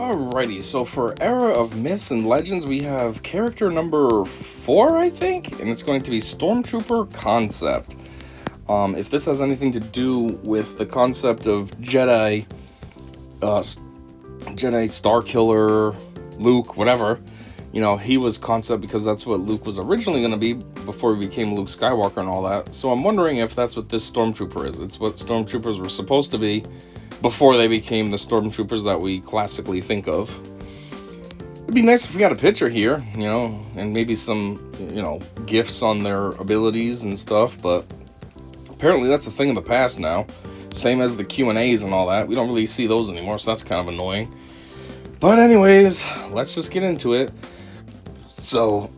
Alrighty, so for Era of Myths and Legends, we have character number 4, I think, and it's going to be Stormtrooper Concept. If this has anything to do with the concept of Jedi, Starkiller, Luke, whatever, you know, he was Concept because that's what Luke was originally going to be before he became Luke Skywalker and all that. So I'm wondering if that's what this Stormtrooper is. It's what Stormtroopers were supposed to be before they became the Stormtroopers that we classically think of. It'd be nice if we got a picture here, you know, and maybe some, you know, gifs on their abilities and stuff, but apparently that's a thing of the past now. Same as the Q&As and all that. We don't really see those anymore, so that's kind of annoying. But anyways, let's just get into it. So,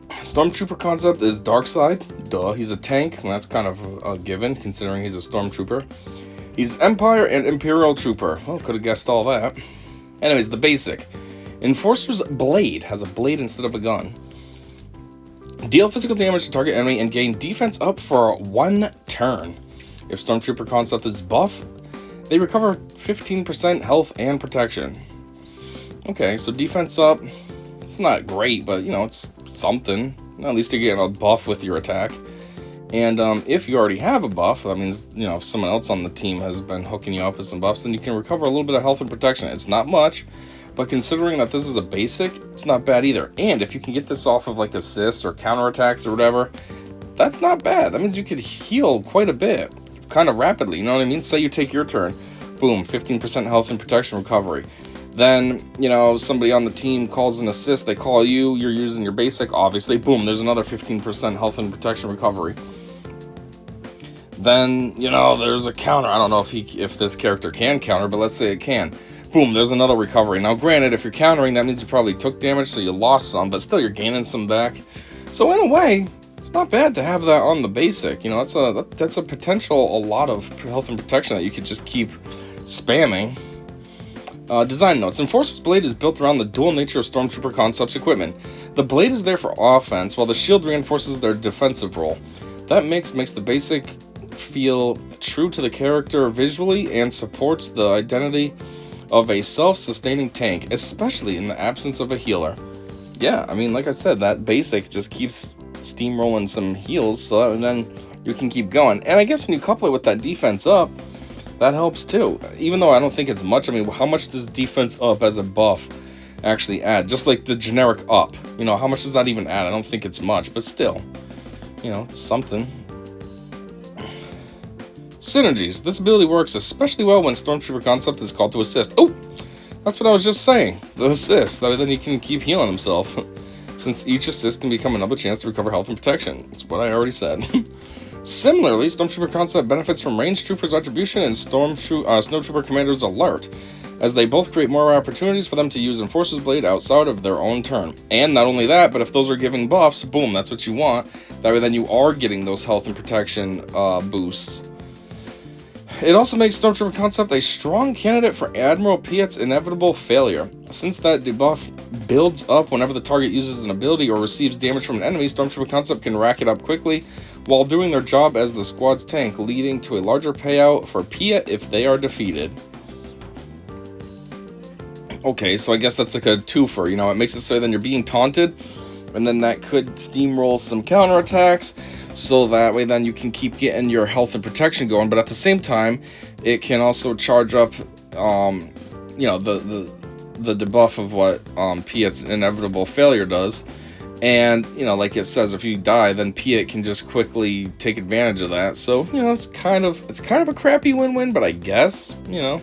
Stormtrooper Concept is Dark Side. Duh, he's a tank, and that's kind of a given, considering he's a Stormtrooper. He's Empire and Imperial Trooper. Well, could have guessed all that. Anyways, the basic. Enforcer's Blade has a blade instead of a gun. Deal physical damage to target enemy and gain defense up for 1 turn. If Stormtrooper Concept is buff, they recover 15% health and protection. Okay, so defense up. It's not great, but, you know, it's something. At least you're getting a buff with your attack. And if you already have a buff, that means, you know, if someone else on the team has been hooking you up with some buffs, then you can recover a little bit of health and protection. It's not much, but considering that this is a basic, it's not bad either. And if you can get this off of, like, assists or counterattacks or whatever, that's not bad. That means you could heal quite a bit, kind of rapidly, you know what I mean? Say you take your turn, boom, 15% health and protection recovery. Then, you know, somebody on the team calls an assist, they call you, you're using your basic, obviously, boom, there's another 15% health and protection recovery. Then, you know, there's a counter. I don't know if this character can counter, but let's say it can. Boom, there's another recovery. Now, granted, if you're countering, that means you probably took damage, so you lost some, but still you're gaining some back. So in a way, it's not bad to have that on the basic. You know, that's a potential, a lot of health and protection that you could just keep spamming. Design notes. Enforcer's Blade is built around the dual nature of Stormtrooper Concept's equipment. The blade is there for offense, while the shield reinforces their defensive role. That mix makes the basic feel true to the character visually and supports the identity of a self-sustaining tank, especially in the absence of a healer. Yeah, I mean, like I said, that basic just keeps steamrolling some heals, so then you can keep going. And I guess when you couple it with that defense up, that helps too. Even though I don't think it's much. I mean, how much does defense up as a buff actually add? Just like the generic up. You know, how much does that even add? I don't think it's much, but still, you know, something. Synergies. This ability works especially well when Stormtrooper Concept is called to assist. Oh, that's what I was just saying. The assist. Then he can keep healing himself. Since each assist can become another chance to recover health and protection. That's what I already said. Similarly, Stormtrooper Concept benefits from Ranged Trooper's Retribution and Snowtrooper Commander's Alert, as they both create more opportunities for them to use Enforcer's Blade outside of their own turn. And not only that, but if those are giving buffs, boom, that's what you want. That way then you are getting those health and protection boosts. It also makes Stormtrooper Concept a strong candidate for Admiral Piet's Inevitable Failure. Since that debuff builds up whenever the target uses an ability or receives damage from an enemy, Stormtrooper Concept can rack it up quickly while doing their job as the squad's tank, leading to a larger payout for Piet if they are defeated. Okay, so I guess that's like a twofer, you know, it makes it so then you're being taunted, and then that could steamroll some counterattacks, so that way then you can keep getting your health and protection going, but at the same time, it can also charge up, you know, the debuff of what Piet's Inevitable Failure does. And, you know, like it says, if you die, then Piet can just quickly take advantage of that. So, you know, it's kind of a crappy win-win, but I guess, you know.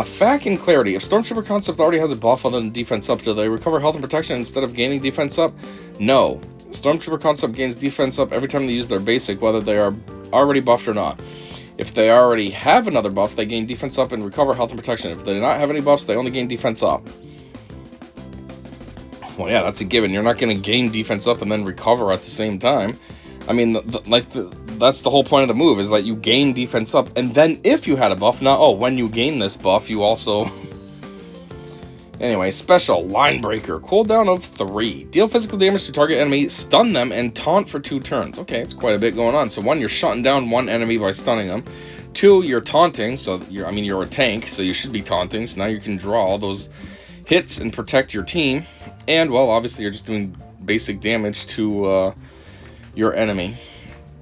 Fact and Clarity. If Stormtrooper Concept already has a buff other than defense up, do they recover health and protection instead of gaining defense up? No. Stormtrooper Concept gains defense up every time they use their basic, whether they are already buffed or not. If they already have another buff, they gain defense up and recover health and protection. If they do not have any buffs, they only gain defense up. Well, yeah, that's a given. You're not going to gain defense up and then recover at the same time. I mean, that's the whole point of the move, is that you gain defense up, and then if you had a buff, not, oh, when you gain this buff, you also... Anyway, special, Line Breaker, cooldown of 3. Deal physical damage to target enemy, stun them, and taunt for 2 turns. Okay, it's quite a bit going on. So 1, you're shutting down one enemy by stunning them. 2, you're taunting, so you're a tank, so you should be taunting, so now you can draw all those hits and protect your team. And, well, obviously you're just doing basic damage to your enemy.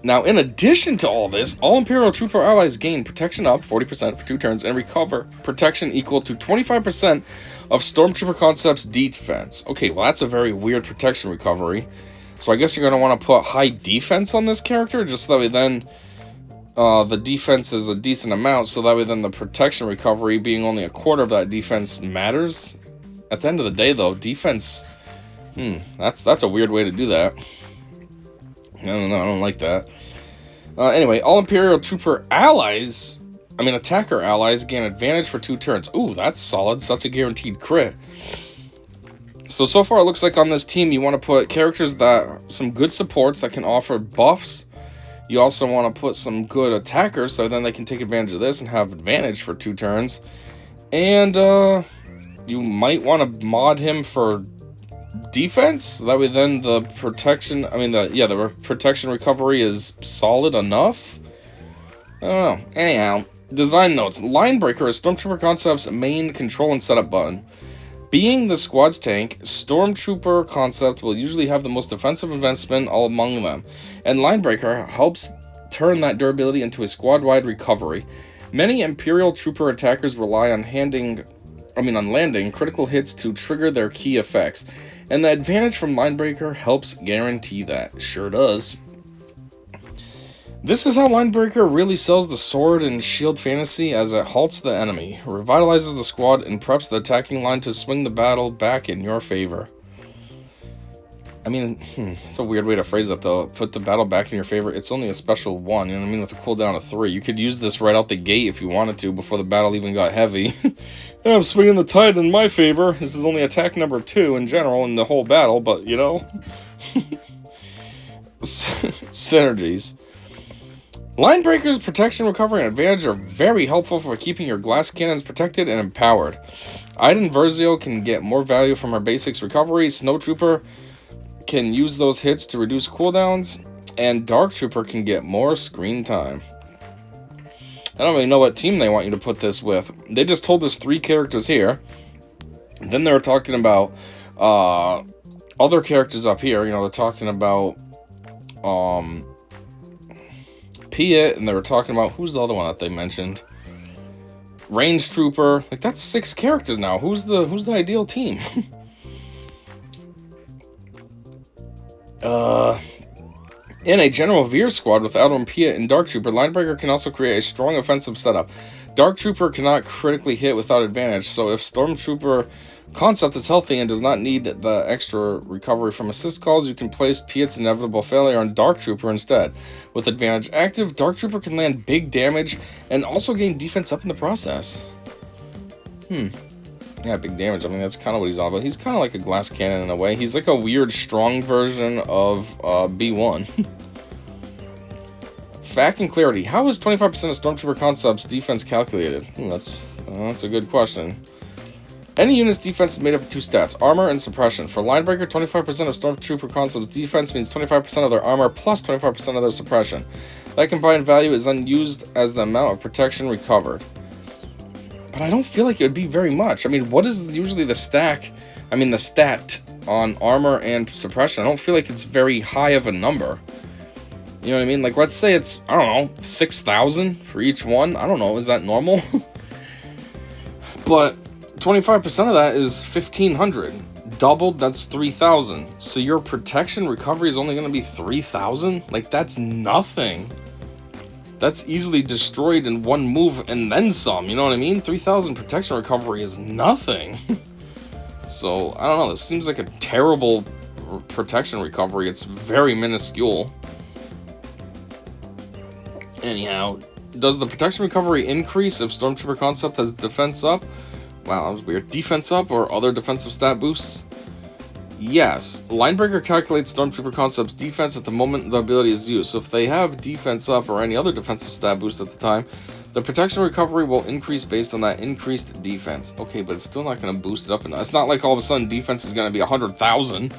Now, in addition to all this, all Imperial Trooper allies gain protection up 40% for 2 turns and recover protection equal to 25% of Stormtrooper Concept's defense. Okay, well, that's a very weird protection recovery. So I guess you're going to want to put high defense on this character, just so that way then the defense is a decent amount, so that way then the protection recovery being only a quarter of that defense matters. At the end of the day, though, defense, that's a weird way to do that. I don't know, I don't like that. Anyway, all Imperial Trooper allies, attacker allies, gain advantage for 2 turns. Ooh, that's solid, so that's a guaranteed crit. So far it looks like on this team you want to put characters that, some good supports that can offer buffs. You also want to put some good attackers, so then they can take advantage of this and have advantage for 2 turns. And, you might want to mod him for defense, that way then the protection, the protection recovery is solid enough. I don't know. Anyhow, design notes. Linebreaker is Stormtrooper Concept's main control and setup button. Being the squad's tank, Stormtrooper Concept will usually have the most defensive investment all among them, and Linebreaker helps turn that durability into a squad-wide recovery. Many Imperial Trooper attackers rely on landing critical hits to trigger their key effects, and the advantage from Linebreaker helps guarantee that. Sure does. This is how Linebreaker really sells the sword and shield fantasy, as it halts the enemy, revitalizes the squad, and preps the attacking line to swing the battle back in your favor. It's a weird way to phrase it, though. Put the battle back in your favor. It's only a special 1, you know what I mean, with a cooldown of 3. You could use this right out the gate if you wanted to, before the battle even got heavy. I'm swinging the tide in my favor. This is only attack number 2 in general in the whole battle, but, you know. Synergies. Linebreaker's protection, recovery, and advantage are very helpful for keeping your glass cannons protected and empowered. Iden Versio can get more value from her basics recovery. Snowtrooper can use those hits to reduce cooldowns, and Dark Trooper can get more screen time. I don't really know what team they want you to put this with. They just told us 3 characters here. Then they were talking about other characters up here. You know, they're talking about Piet, and they were talking about, who's the other one that they mentioned? Range Trooper. Like, that's 6 characters now. Who's the ideal team? In a General Veer squad with Adam Piet and Dark Trooper, Linebreaker can also create a strong offensive setup. Dark Trooper cannot critically hit without advantage, so if Stormtrooper Concept is healthy and does not need the extra recovery from assist calls, you can place Piet's inevitable failure on Dark Trooper instead. With advantage active, Dark Trooper can land big damage and also gain defense up in the process. Yeah, big damage. That's kind of what he's all about. He's kind of like a glass cannon in a way. He's like a weird, strong version of B1. Fact and clarity. How is 25% of Stormtrooper Concept's defense calculated? That's a good question. Any unit's defense is made up of 2 stats, armor and suppression. For Linebreaker, 25% of Stormtrooper Concept's defense means 25% of their armor plus 25% of their suppression. That combined value is then used as the amount of protection recovered. But I don't feel like it would be very much. What is usually the stat on armor and suppression? I don't feel like it's very high of a number. You know what I mean? Like, let's say it's, 6,000 for each one. I don't know, is that normal? But 25% of that is 1,500. Doubled, that's 3,000. So your protection recovery is only going to be 3,000? Like, that's nothing. That's easily destroyed in one move and then some, you know what I mean? 3,000 protection recovery is nothing. So, I don't know, this seems like a terrible protection recovery. It's very minuscule. Anyhow, does the protection recovery increase if Stormtrooper Concept has defense up? Wow, that was weird. Defense up or other defensive stat boosts? Yes. Linebreaker calculates Stormtrooper Concept's defense at the moment the ability is used. So if they have defense up or any other defensive stat boost at the time, the protection recovery will increase based on that increased defense. Okay, but it's still not going to boost it up enough. It's not like all of a sudden defense is going to be 100,000.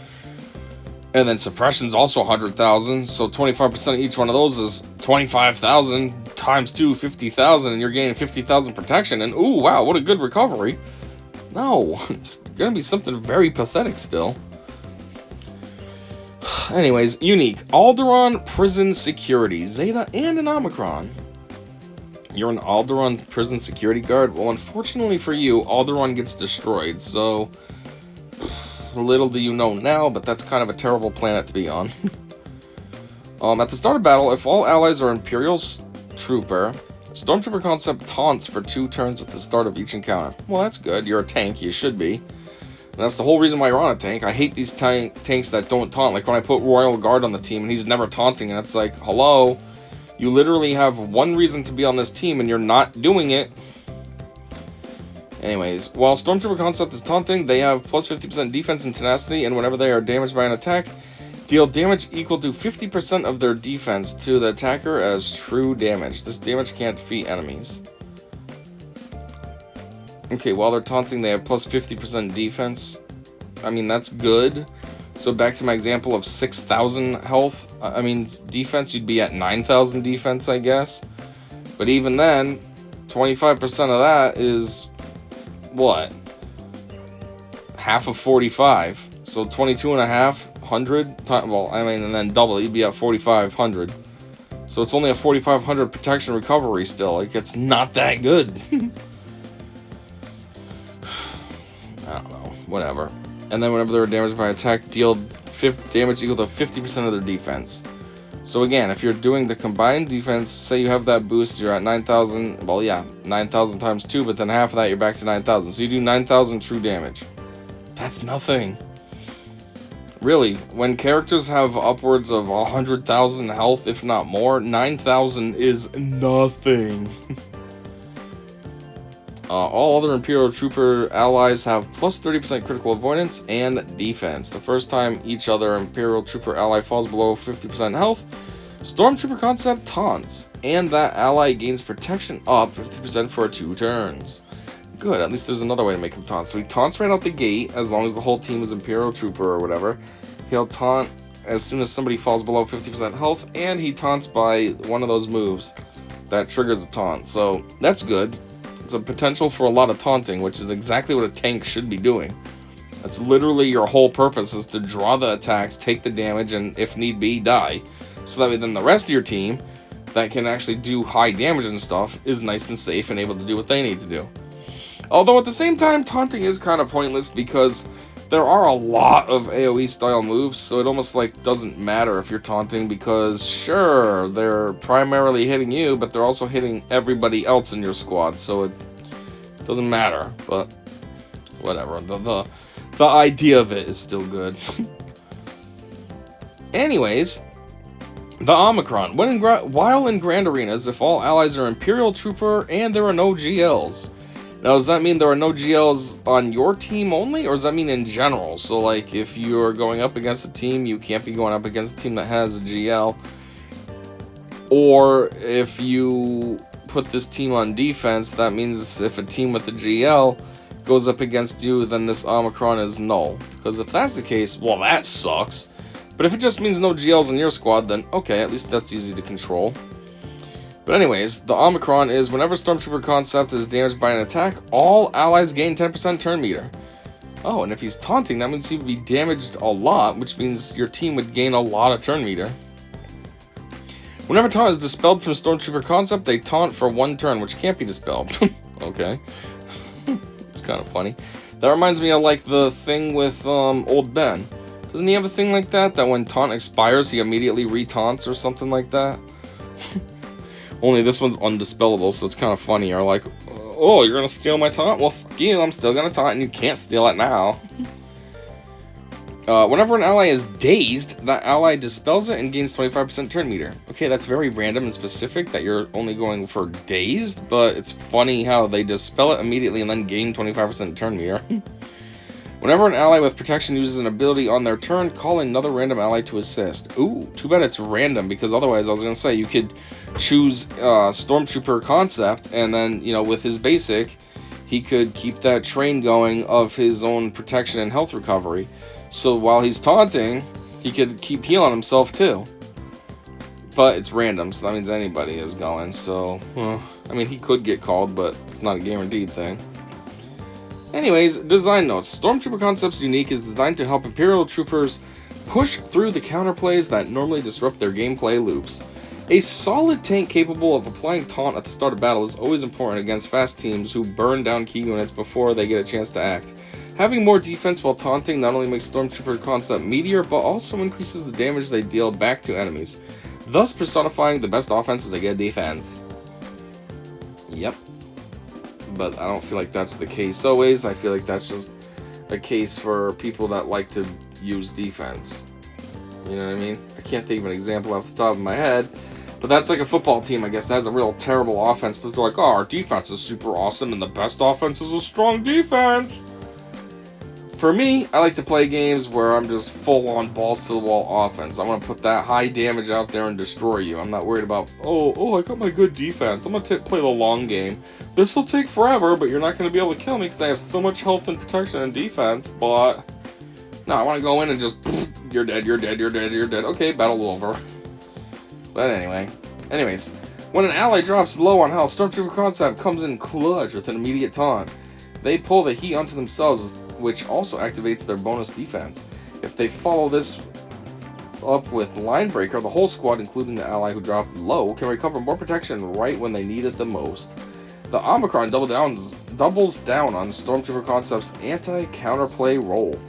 And then suppression's also 100,000. So 25% of each one of those is 25,000 times 2, 50,000, and you're gaining 50,000 protection, and ooh, wow, what a good recovery. No, it's gonna be something very pathetic still. Anyways, unique. Alderaan Prison Security, Zeta, and an Omicron. You're an Alderaan Prison Security Guard? Well, unfortunately for you, Alderaan gets destroyed, so little do you know now, but that's kind of a terrible planet to be on. At the start of battle, if all allies are Imperial Trooper, Stormtrooper concept taunts for 2 turns at the start of each encounter. Well, that's good. You're a tank. You should be. And that's the whole reason why you're on a tank. I hate these tanks that don't taunt. Like when I put Royal Guard on the team and he's never taunting, and it's like, hello? You literally have one reason to be on this team and you're not doing it. Anyways, while Stormtrooper concept is taunting, they have plus 50% defense and tenacity, and whenever they are damaged by an attack, deal damage equal to 50% of their defense to the attacker as true damage. This damage can't defeat enemies. Okay, while they're taunting, they have plus 50% defense. I mean, that's good. So back to my example of 6,000 health. I mean, defense, you'd be at 9,000 defense, I guess. But even then, 25% of that is, what? Half of 45. So 22,500 times, well, I mean, and then double it, you'd be at 4,500. So it's only a 4,500 protection recovery still. Like, it's not that good. I don't know. Whatever. And then whenever they're damaged by attack, deal damage equal to 50% of their defense. So again, if you're doing the combined defense, say you have that boost, you're at 9,000, well yeah, 9,000 times 2, but then half of that you're back to 9,000. So you do 9,000 true damage. That's nothing. Really, when characters have upwards of 100,000 health, if not more, 9,000 is nothing. All other Imperial Trooper allies have plus 30% critical avoidance and defense. The first time each other Imperial Trooper ally falls below 50% health, Stormtrooper concept taunts, and that ally gains protection up 50% for 2 turns. Good, at least there's another way to make him taunt. So he taunts right out the gate, as long as the whole team is Imperial Trooper or whatever. He'll taunt as soon as somebody falls below 50% health, and he taunts by one of those moves that triggers a taunt. So that's good. It's a potential for a lot of taunting, which is exactly what a tank should be doing. That's literally your whole purpose, is to draw the attacks, take the damage, and if need be, die. So that way then the rest of your team that can actually do high damage and stuff is nice and safe and able to do what they need to do. Although at the same time, taunting is kind of pointless because there are a lot of AoE style moves, so it almost like doesn't matter if you're taunting, because sure, they're primarily hitting you, but they're also hitting everybody else in your squad, so it doesn't matter. But whatever, the idea of it is still good. Anyways, the Omicron. While in Grand Arenas, if all allies are Imperial Trooper and there are no GLs. Now, does that mean there are no GLs on your team only, or does that mean in general? So, like, if you're going up against a team, you can't be going up against a team that has a GL. Or if you put this team on defense, that means if a team with a GL goes up against you, then this Omicron is null. Because if that's the case, well, that sucks. But if it just means no GLs in your squad, then okay, at least that's easy to control. But anyways, the Omicron is whenever Stormtrooper concept is damaged by an attack, all allies gain 10% turn meter. Oh, and if he's taunting, that means he would be damaged a lot, which means your team would gain a lot of turn meter. Whenever taunt is dispelled from Stormtrooper concept, they taunt for 1 turn, which can't be dispelled. Okay. It's kind of funny. That reminds me of like the thing with Old Ben. Doesn't he have a thing like that? That when taunt expires, he immediately re-taunts or something like that? Only this one's undispellable, so it's kind of funny. You're like, oh, you're going to steal my taunt? Well, fuck you, I'm still going to taunt, and you can't steal it now. Whenever an ally is dazed, that ally dispels it and gains 25% turn meter. Okay, that's very random and specific that you're only going for dazed, but it's funny how they dispel it immediately and then gain 25% turn meter. Whenever an ally with protection uses an ability on their turn, call another random ally to assist. Ooh, too bad it's random, because otherwise I was going to say you could choose Stormtrooper concept, and then, you know, with his basic, he could keep that train going of his own protection and health recovery. So while he's taunting, he could keep healing himself too. But it's random, so that means anybody is going. So, well, I mean, he could get called, but it's not a guaranteed thing. Anyways, design notes. Stormtrooper Concepts Unique is designed to help Imperial Troopers push through the counterplays that normally disrupt their gameplay loops. A solid tank capable of applying taunt at the start of battle is always important against fast teams who burn down key units before they get a chance to act. Having more defense while taunting not only makes Stormtrooper Concept meatier, but also increases the damage they deal back to enemies, thus personifying the best offense is a good defense. Yep. But I don't feel like that's the case always. I feel like that's just a case for people that like to use defense. You know what I mean? I can't think of an example off the top of my head, but that's like a football team, I guess, that has a real terrible offense, but they're like, oh, our defense is super awesome, and the best offense is a strong defense. For me, I like to play games where I'm just full-on balls-to-the-wall offense. I want to put that high damage out there and destroy you. I'm not worried about, I got my good defense. I'm going to play the long game. This will take forever, but you're not going to be able to kill me because I have so much health and protection and defense, but... No, I want to go in and just, you're dead, you're dead, you're dead, you're dead. Okay, battle over. But anyways, when an ally drops low on health, Stormtrooper Concept comes in clutch with an immediate taunt. They pull the heat onto themselves, which also activates their bonus defense. If they follow this up with Line Breaker, the whole squad, including the ally who dropped low, can recover more protection right when they need it the most. The Omicron doubles down on Stormtrooper Concept's anti-counterplay role.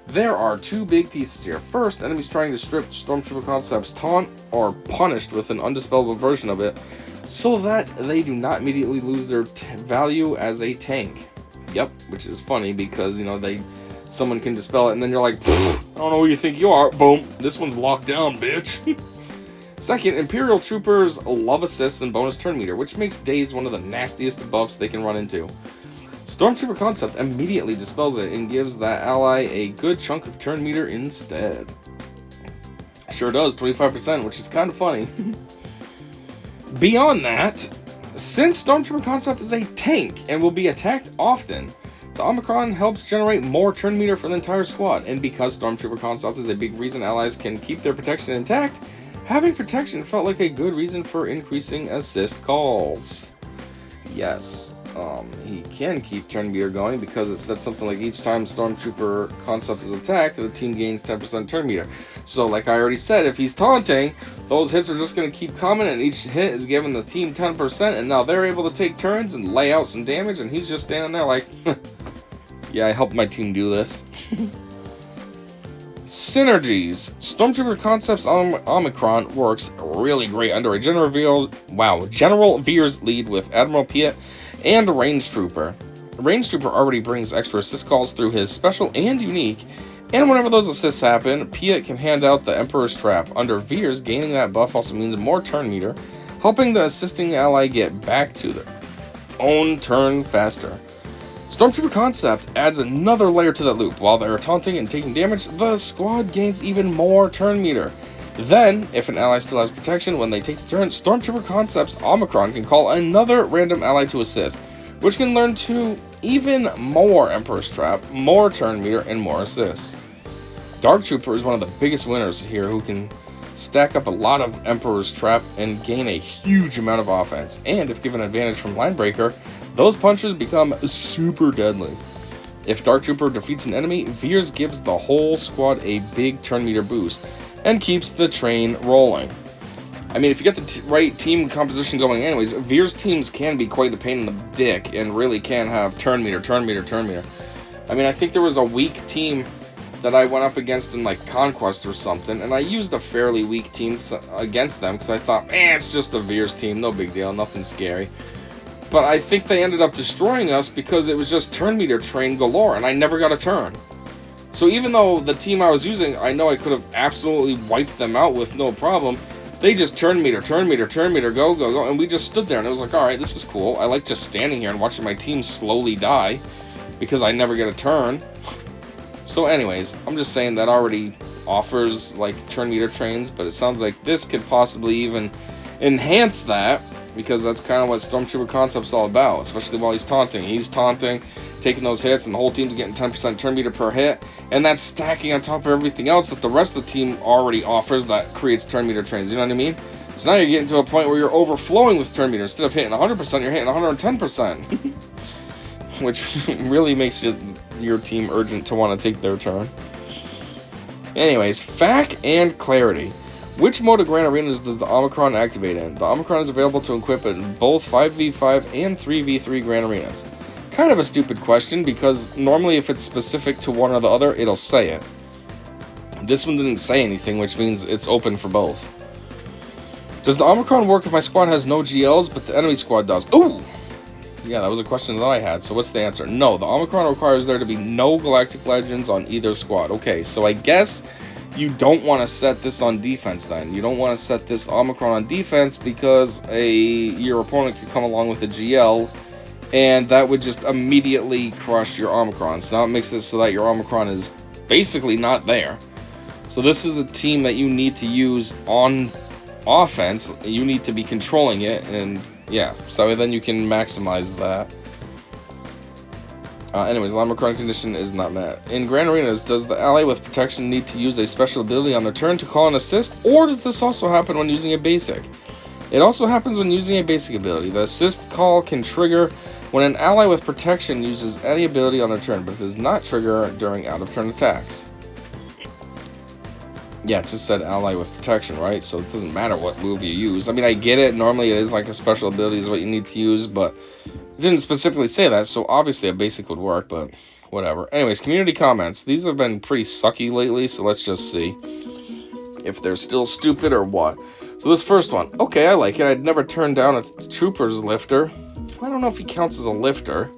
There are two big pieces here. First, enemies trying to strip Stormtrooper Concept's taunt are punished with an undispellable version of it, so that they do not immediately lose their value as a tank. Yep, which is funny because, someone can dispel it and then you're like, I don't know who you think you are. Boom, this one's locked down, bitch. Second, Imperial Troopers love assists and bonus turn meter, which makes Daze one of the nastiest buffs they can run into. Stormtrooper Concept immediately dispels it and gives that ally a good chunk of turn meter instead. Sure does, 25%, which is kind of funny. Beyond that, since Stormtrooper Concept is a tank and will be attacked often, the Omicron helps generate more turn meter for the entire squad, and because Stormtrooper Concept is a big reason allies can keep their protection intact, having protection felt like a good reason for increasing assist calls. Yes, he can keep turn meter going because it said something like each time Stormtrooper Concept is attacked, the team gains 10% turn meter. So like I already said, if he's taunting, those hits are just going to keep coming and each hit is giving the team 10%, and now they're able to take turns and lay out some damage, and he's just standing there like, yeah, I helped my team do this. Synergies. Stormtrooper Concept's Omicron works really great under a General Veer's lead with Admiral Piet and Range Trooper. Range Trooper already brings extra assist calls through his special and unique, and whenever those assists happen, Piet can hand out the Emperor's Trap. Under Veers, gaining that buff also means more turn meter, helping the assisting ally get back to their own turn faster. Stormtrooper Concept adds another layer to that loop. While they're taunting and taking damage, the squad gains even more turn meter. Then, if an ally still has protection when they take the turn, Stormtrooper Concept's Omicron can call another random ally to assist, which can learn to even more Emperor's Trap, more turn meter, and more assists. Dark Trooper is one of the biggest winners here, who can stack up a lot of Emperor's Trap and gain a huge amount of offense, and if given advantage from Line Breaker, those punches become super deadly. If Dark Trooper defeats an enemy, Veers gives the whole squad a big turn meter boost, and keeps the train rolling. I mean, if you get the right team composition going anyways, Veers teams can be quite the pain in the dick, and really can have turn meter. I mean, I think there was a weak team that I went up against in, like, Conquest or something, and I used a fairly weak team against them, because I thought, it's just a Veers team, no big deal, nothing scary. But I think they ended up destroying us because it was just turn meter train galore, and I never got a turn. So even though the team I was using, I know I could have absolutely wiped them out with no problem, they just turn meter, go, and we just stood there, and it was like, alright, this is cool. I like just standing here and watching my team slowly die, because I never get a turn. So anyways, I'm just saying that already offers, like, turn meter trains, but it sounds like this could possibly even enhance that, because that's kind of what Stormtrooper Concept's all about, especially while he's taunting. He's taunting, taking those hits, and the whole team's getting 10% turn meter per hit, and that's stacking on top of everything else that the rest of the team already offers that creates turn meter trains, you know what I mean? So now you're getting to a point where you're overflowing with turn meter. Instead of hitting 100%, you're hitting 110%. Which really makes your team urgent to want to take their turn. Anyways, FAQ and Clarity. Which mode of Grand Arenas does the Omicron activate in? The Omicron is available to equip in both 5v5 and 3v3 Grand Arenas. Kind of a stupid question, because normally if it's specific to one or the other, it'll say it. This one didn't say anything, which means it's open for both. Does the Omicron work if my squad has no GLs, but the enemy squad does? Ooh! Yeah, that was a question that I had, so what's the answer? No, the Omicron requires there to be no Galactic Legends on either squad. Okay, so I guess you don't want to set this on defense then. You don't want to set this Omicron on defense because your opponent could come along with a GL, and that would just immediately crush your Omicron. So now it makes it so that your Omicron is basically not there. So this is a team that you need to use on offense. You need to be controlling it, and yeah, so then you can maximize that. Anyways, the Omicron condition is not met. In Grand Arenas, does the ally with protection need to use a special ability on their turn to call an assist, or does this also happen when using a basic? It also happens when using a basic ability. The assist call can trigger when an ally with protection uses any ability on their turn, but it does not trigger during out-of-turn attacks. Yeah, it just said ally with protection, right? So it doesn't matter what move you use. I mean, I get it. Normally it is like a special ability is what you need to use, but it didn't specifically say that, so obviously a basic would work, but whatever. Anyways, community comments. These have been pretty sucky lately, so let's just see if they're still stupid or what. So this first one. Okay, I like it. I'd never turned down a Trooper's lifter. I don't know if he counts as a lifter.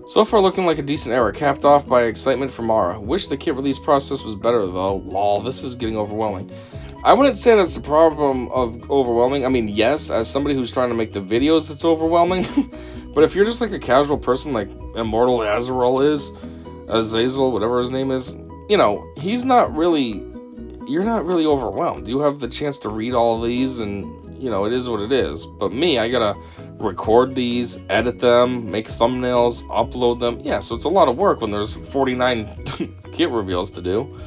So far looking like a decent era, capped off by excitement for Mara. Wish the kit release process was better though. Lol, this is getting overwhelming. I wouldn't say that's the problem of overwhelming. I mean, yes, as somebody who's trying to make the videos, it's overwhelming. But if you're just like a casual person like Immortal Azrael is, Azazel, whatever his name is, you know, he's not really, you're not really overwhelmed. You have the chance to read all of these and, you know, it is what it is. But me, I gotta record these, edit them, make thumbnails, upload them. Yeah, so it's a lot of work when there's 49 kit reveals to do.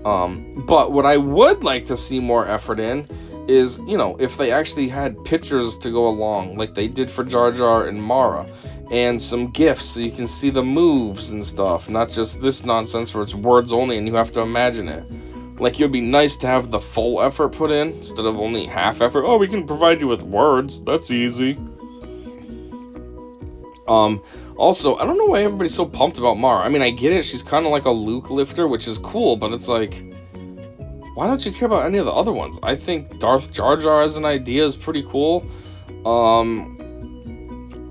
But what I would like to see more effort in is, you know, if they actually had pictures to go along, like they did for Jar Jar and Mara, and some GIFs so you can see the moves and stuff, not just this nonsense where it's words only and you have to imagine it. Like, it would be nice to have the full effort put in instead of only half effort. Oh, we can provide you with words. That's easy. Also, I don't know why everybody's so pumped about Mara. I mean, I get it. She's kind of like a Luke lifter, which is cool, but it's like, why don't you care about any of the other ones? I think Darth Jar Jar as an idea is pretty cool.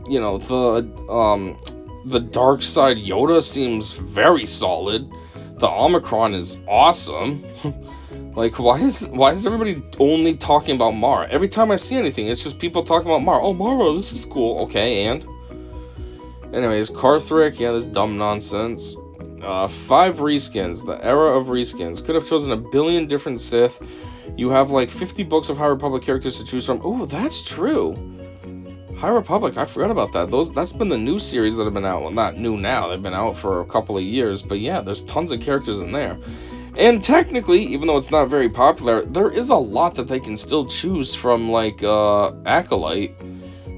You know, the dark side Yoda seems very solid. The Omicron is awesome. Like, why is everybody only talking about Mara? Every time I see anything, it's just people talking about Mara. Oh, Mara, this is cool. Okay, and? Anyways, Carthrick, yeah, this dumb nonsense. 5 reskins, the era of reskins. Could have chosen a billion different Sith. You have like 50 books of High Republic characters to choose from. Oh, that's true. High Republic, I forgot about that. That's been the new series that have been out. Well, not new now. They've been out for a couple of years. But yeah, there's tons of characters in there. And technically, even though it's not very popular, there is a lot that they can still choose from, like Acolyte.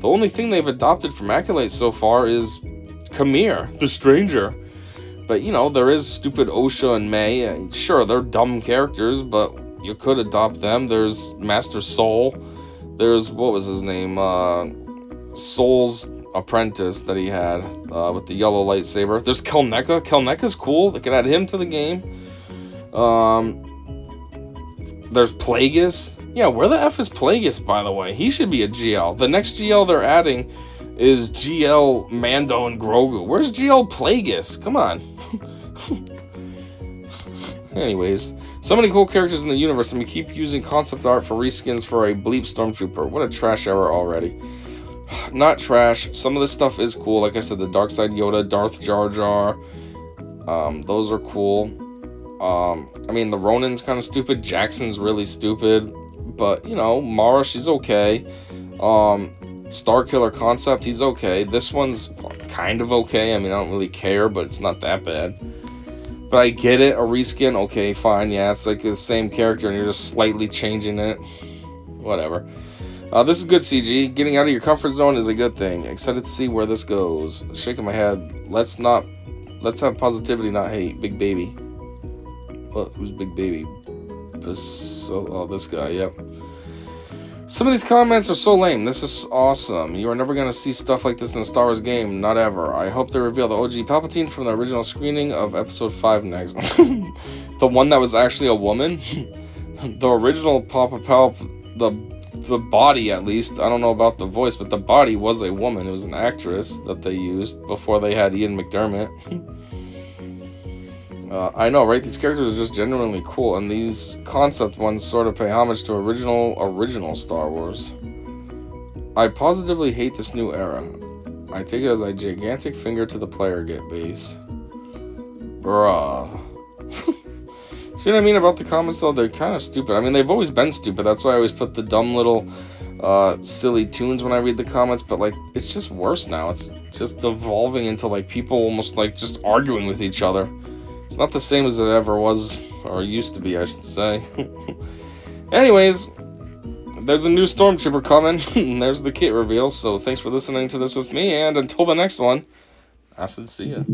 The only thing they've adopted from Acolyte so far is Kamir, the Stranger. But, you know, there is stupid Osha and May. And sure, they're dumb characters, but you could adopt them. There's Master Soul. There's, what was his name? Soul's apprentice that he had with the yellow lightsaber. There's Kelneka. Kelneka's cool. They can add him to the game. There's Plagueis. Yeah, where the F is Plagueis, by the way? He should be a GL. The next GL they're adding is GL Mando and Grogu. Where's GL Plagueis? Come on. Anyways, so many cool characters in the universe, and we keep using concept art for reskins for a bleep Stormtrooper. What a trash error already. Not trash. Some of this stuff is cool. Like I said, the Dark Side Yoda, Darth Jar Jar. Those are cool. I mean, the Ronin's kind of stupid. Jackson's really stupid. But, you know, Mara, she's okay. Starkiller Concept, he's okay. This one's kind of okay. I mean, I don't really care, but it's not that bad. But I get it. A reskin, okay, fine. Yeah, it's like the same character, and you're just slightly changing it. Whatever. This is good, CG. Getting out of your comfort zone is a good thing. Excited to see where this goes. Shaking my head. Let's have positivity, not hate. Big baby. What? Who's Big Baby? This guy, yep. Some of these comments are so lame. This is awesome. You are never going to see stuff like this in a Star Wars game. Not ever. I hope they reveal the OG Palpatine from the original screening of Episode 5 next. The one that was actually a woman? The original Papa Palp... The body, at least. I don't know about the voice, but the body was a woman. It was an actress that they used before they had Ian McDermott. I know, right? These characters are just genuinely cool, and these concept ones sort of pay homage to original Star Wars. I positively hate this new era. I take it as a gigantic finger to the player base. Bruh. See what I mean about the comments, though? They're kind of stupid. I mean, they've always been stupid. That's why I always put the dumb little silly tunes when I read the comments. But, like, it's just worse now. It's just evolving into, like, people almost, like, just arguing with each other. It's not the same as it ever was, or used to be, I should say. Anyways, there's a new Stormtrooper coming, and there's the kit reveal. So thanks for listening to this with me, and until the next one, I said see ya.